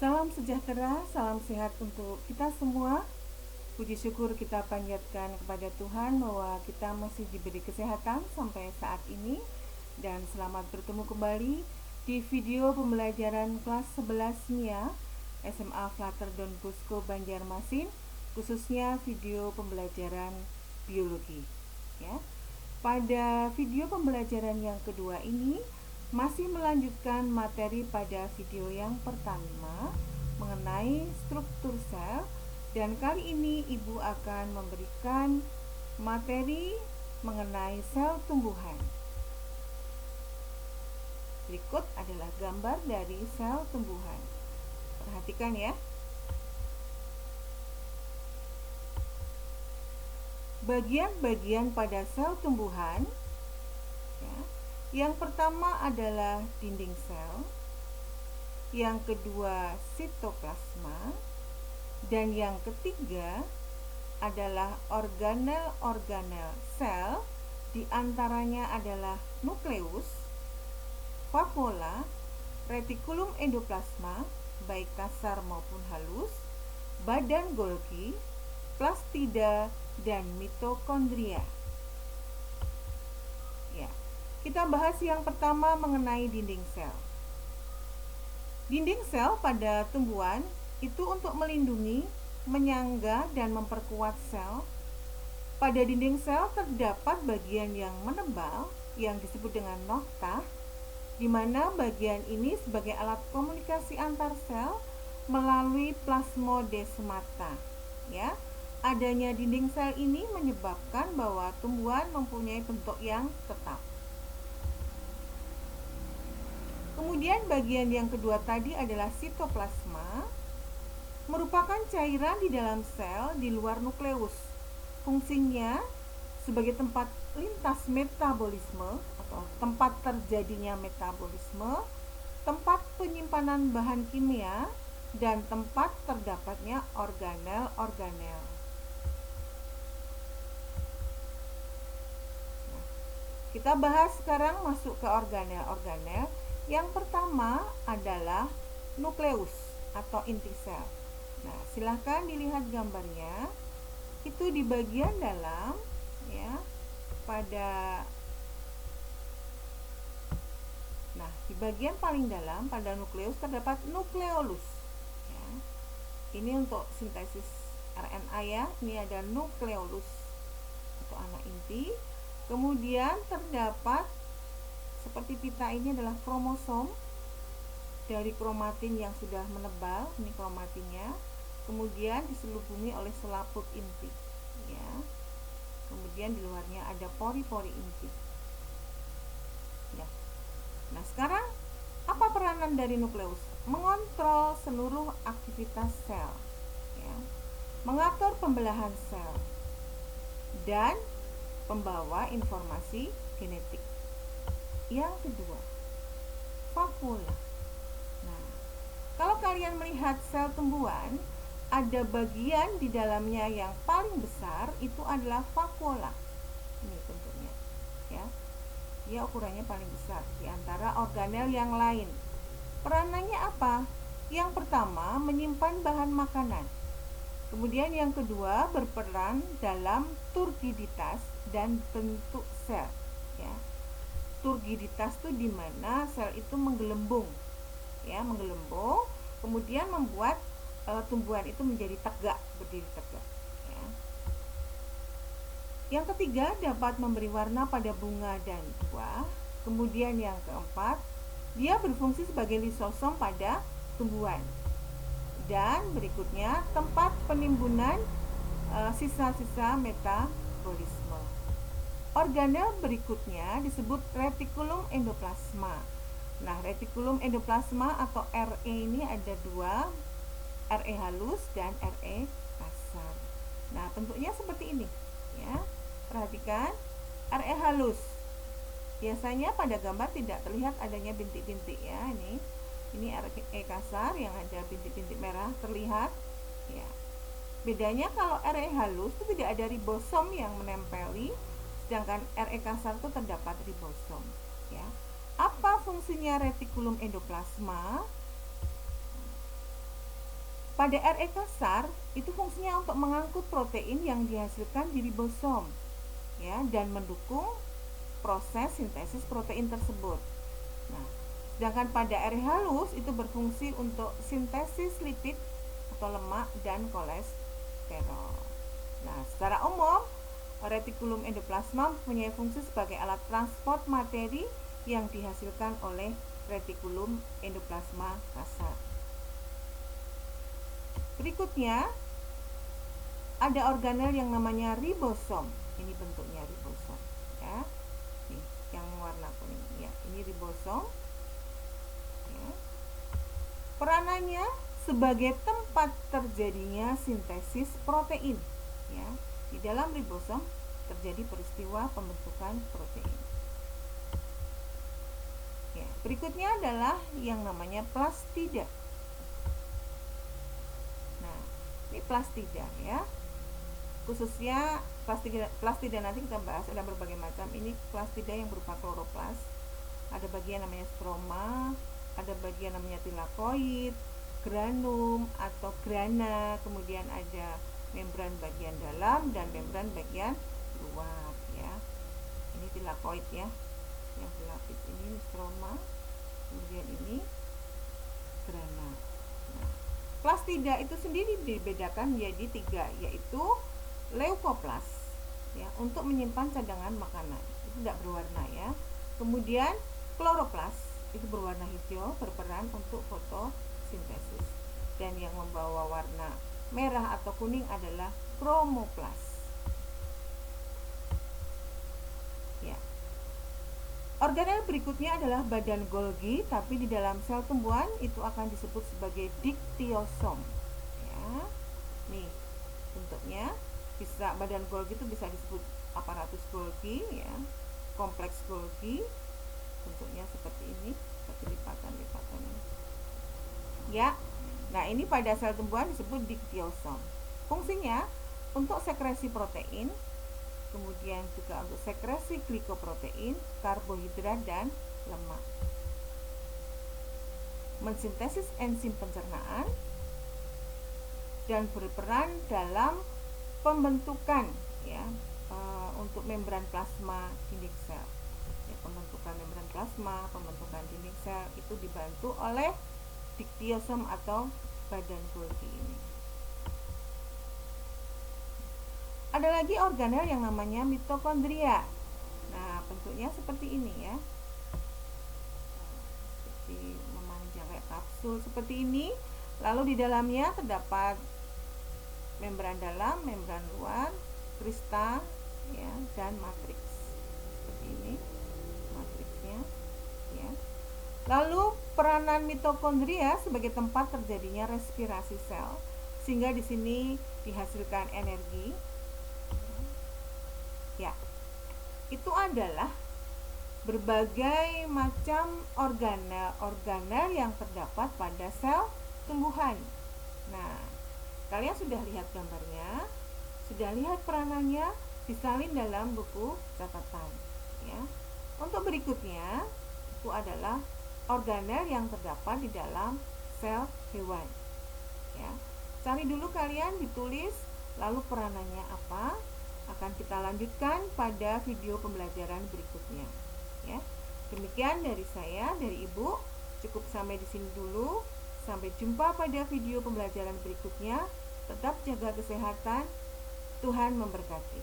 Salam sejahtera, salam sehat untuk kita semua. Puji syukur kita panjatkan kepada Tuhan bahwa kita masih diberi kesehatan sampai saat ini. Dan selamat bertemu kembali di video pembelajaran kelas 11 MIA SMA Flatter Don Bosco Banjarmasin, khususnya video pembelajaran biologi. Ya. Pada video pembelajaran yang kedua ini masih melanjutkan materi pada video yang pertama mengenai struktur sel, dan kali ini Ibu akan memberikan materi mengenai sel tumbuhan. Berikut adalah gambar dari sel tumbuhan. Perhatikan ya. Bagian-bagian pada sel tumbuhan ya. Yang pertama adalah dinding sel, yang kedua sitoplasma, dan yang ketiga adalah organel-organel sel, diantaranya adalah nukleus, vakuola, retikulum endoplasma, baik kasar maupun halus, badan Golgi, plastida, dan mitokondria. Ya, kita bahas yang pertama mengenai dinding sel. Dinding sel pada tumbuhan itu untuk melindungi, menyangga, dan memperkuat sel. Pada dinding sel terdapat bagian yang menebal yang disebut dengan noktah, di mana bagian ini sebagai alat komunikasi antar sel melalui plasmodesmata. Ya, adanya dinding sel ini menyebabkan bahwa tumbuhan mempunyai bentuk yang tetap. Kemudian bagian yang kedua tadi adalah sitoplasma, merupakan cairan di dalam sel di luar nukleus. Fungsinya sebagai tempat lintas metabolisme atau tempat terjadinya metabolisme, tempat penyimpanan bahan kimia, dan tempat terdapatnya organel-organel. Kita bahas sekarang masuk ke organel-organel. Yang pertama adalah nukleus atau inti sel. Nah, silahkan dilihat gambarnya. Itu di bagian dalam ya, di bagian paling dalam pada nukleus terdapat nukleolus. Ya. Ini untuk sintesis RNA ya. Ini ada nukleolus atau anak inti. Kemudian terdapat seperti pita ini adalah kromosom dari kromatin yang sudah menebal. Ini kromatinnya. Kemudian diselubungi oleh selaput inti. Ya. Kemudian di luarnya ada pori-pori inti. Ya. Nah, sekarang apa peranan dari nukleus? Mengontrol seluruh aktivitas sel, ya. Mengatur pembelahan sel, dan pembawa informasi genetik. Yang kedua, vakuola. Nah, kalau kalian melihat sel tumbuhan, ada bagian di dalamnya yang paling besar itu adalah vakuola. Ini bentuknya, ya. Dia ukurannya paling besar di antara organel yang lain. Peranannya apa? Yang pertama, menyimpan bahan makanan. Kemudian yang kedua, berperan dalam turgiditas dan bentuk sel, ya. Turgiditas itu di mana sel itu menggelembung, ya, menggelembung, kemudian membuat tumbuhan itu menjadi tegak, berdiri tegak. Ya. Yang ketiga, dapat memberi warna pada bunga dan buah. Kemudian yang keempat, dia berfungsi sebagai lisosom pada tumbuhan. Dan berikutnya, tempat penimbunan sisa-sisa metabolisme. Organel berikutnya disebut retikulum endoplasma. Nah, retikulum endoplasma atau RE ini ada dua, RE halus dan RE kasar. Nah, bentuknya seperti ini, ya. Perhatikan, RE halus. Biasanya pada gambar tidak terlihat adanya bintik-bintik ya. Ini RE kasar yang ada bintik-bintik merah terlihat, ya. Bedanya kalau RE halus itu tidak ada ribosom yang menempeli, sedangkan RE kasar itu terdapat ribosom, ya. Apa fungsinya retikulum endoplasma? Pada RE kasar itu fungsinya untuk mengangkut protein yang dihasilkan di ribosom, ya, dan mendukung proses sintesis protein tersebut. Nah, sedangkan pada RE halus itu berfungsi untuk sintesis lipid atau lemak dan kolesterol. Nah, secara umum retikulum endoplasma mempunyai fungsi sebagai alat transport materi yang dihasilkan oleh retikulum endoplasma kasar. Berikutnya ada organel yang namanya ribosom. Ini bentuknya ribosom, ya. Nih, yang warna kuning, ya. Ini ribosom. Ya. Peranannya sebagai tempat terjadinya sintesis protein, ya. Di dalam ribosom terjadi peristiwa pembentukan protein. Ya, berikutnya adalah yang namanya plastida. Nah, ini plastida, ya. Khususnya plastida nanti kita bahas, ada berbagai macam. Ini plastida yang berupa kloroplas. Ada bagian namanya stroma, ada bagian namanya tilakoid, granum atau grana, kemudian ada membran bagian dalam dan membran bagian luar, ya. Ini tilakoid, ya, yang berlapis. Ini stroma, kemudian ini grana. Nah, plastida itu sendiri dibedakan menjadi 3, yaitu leukoplas, ya, untuk menyimpan cadangan makanan, itu tidak berwarna, ya. Kemudian kloroplas itu berwarna hijau, berperan untuk fotosintesis, dan yang membawa warna merah atau kuning adalah kromoplas. Ya. Organel berikutnya adalah badan Golgi, tapi di dalam sel tumbuhan itu akan disebut sebagai diktiosom, ya. Nih bentuknya, bisa badan Golgi itu bisa disebut aparatus Golgi, ya, kompleks Golgi, bentuknya seperti ini, seperti lipatan-lipatan ini, ya. Nah, ini pada sel tumbuhan disebut diktiosom. Fungsinya untuk sekresi protein, kemudian juga untuk sekresi glikoprotein, karbohidrat dan lemak, mensintesis enzim pencernaan, dan berperan dalam pembentukan, ya, untuk membran plasma dinding sel. Ya, pembentukan membran plasma, pembentukan dinding sel itu dibantu oleh diktiosom atau badan Golgi ini. Ada lagi organel yang namanya mitokondria. Nah, bentuknya seperti ini, ya, seperti memanjang kayak kapsul seperti ini. Lalu di dalamnya terdapat membran dalam, membran luar, kristal, ya, dan matriks. Seperti ini matriksnya, ya. Lalu peranan mitokondria sebagai tempat terjadinya respirasi sel, sehingga di sini dihasilkan energi. Ya, itu adalah berbagai macam organel yang terdapat pada sel tumbuhan. Nah, kalian sudah lihat gambarnya, sudah lihat peranannya, disalin dalam buku catatan, ya. Untuk berikutnya itu adalah organel yang terdapat di dalam sel hewan, ya. Cari dulu kalian, ditulis, lalu peranannya apa. Akan kita lanjutkan pada video pembelajaran berikutnya, ya. Demikian dari saya, dari Ibu. Cukup sampai di sini dulu. Sampai jumpa pada video pembelajaran berikutnya. Tetap jaga kesehatan. Tuhan memberkati.